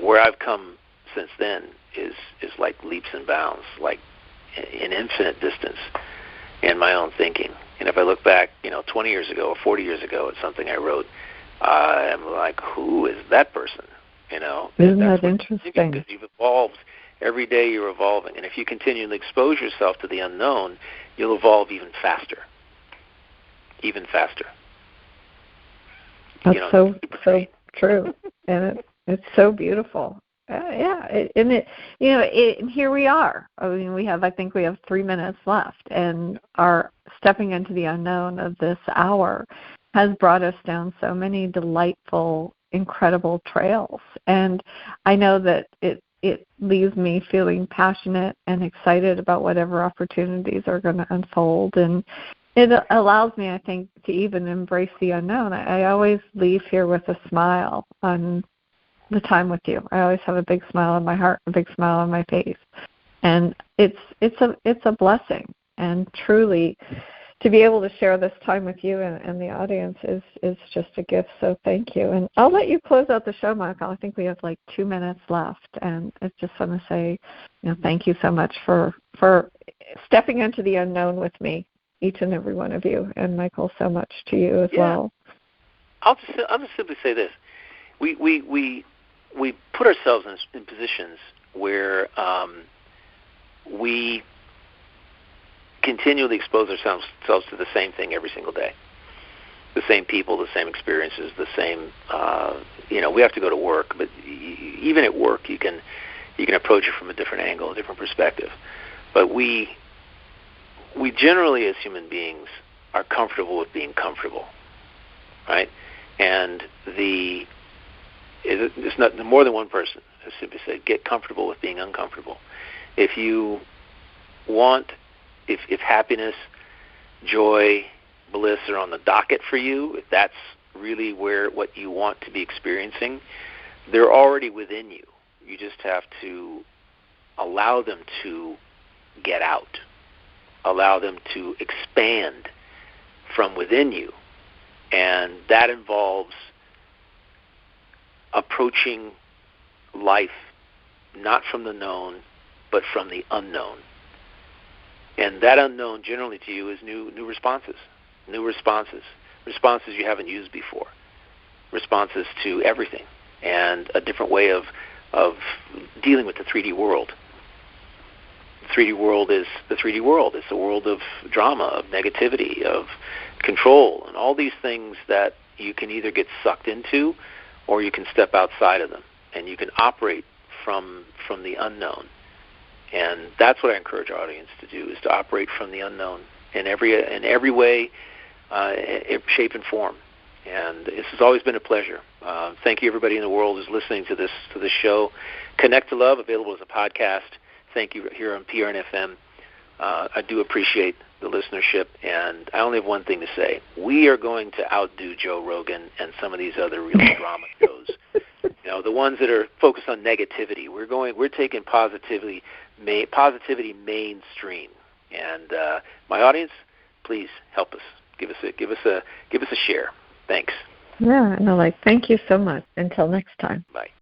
where I've come since then is like leaps and bounds, like an infinite distance in my own thinking. And if I look back, 20 years ago or 40 years ago at something I wrote, I'm like, who is that person? Isn't that interesting? Because you've evolved. Every day you're evolving. And if you continually expose yourself to the unknown, you'll evolve even faster. That's so true, and it's so beautiful. And here we are. I think we have 3 minutes left, and our stepping into the unknown of this hour has brought us down so many delightful, incredible trails. And I know that it leaves me feeling passionate and excited about whatever opportunities are going to unfold. And it allows me, I think, to even embrace the unknown. I always leave here with a smile on the time with you. I always have a big smile on my heart, a big smile on my face. And it's a blessing. And truly, to be able to share this time with you and the audience is just a gift. So thank you. And I'll let you close out the show, Michael. I think we have like 2 minutes left. And I just want to say, thank you so much for stepping into the unknown with me, each and every one of you. And Michael, so much to you as well. I'll just simply say this. We put ourselves in positions where we continually expose ourselves to the same thing every single day, the same people, the same experiences, the same. We have to go to work, but even at work, you can approach it from a different angle, a different perspective. But we generally, as human beings, are comfortable with being comfortable, right? And it's not more than one person, as simply said, get comfortable with being uncomfortable. If you want, if happiness, joy, bliss are on the docket for you, if that's really what you want to be experiencing, they're already within you. You just have to allow them to get out, allow them to expand from within you. And that involves approaching life not from the known, but from the unknown. And that unknown generally to you is new responses you haven't used before, responses to everything, and a different way of dealing with the 3D world. The 3D world is the 3D world. It's a world of drama, of negativity, of control, and all these things that you can either get sucked into or you can step outside of them, and you can operate from the unknown. And that's what I encourage our audience to do, is to operate from the unknown in every way, shape, and form. And this has always been a pleasure. Thank you, everybody in the world who's listening to this show. Connect to Love, available as a podcast. Thank you here on PRN-FM. I do appreciate the listenership, and I only have one thing to say. We are going to outdo Joe Rogan and some of these other real drama shows. You know, the ones that are focused on negativity. We're taking positivity mainstream. And my audience, please help us. Give us a share. Thanks. Yeah, and thank you so much. Until next time. Bye.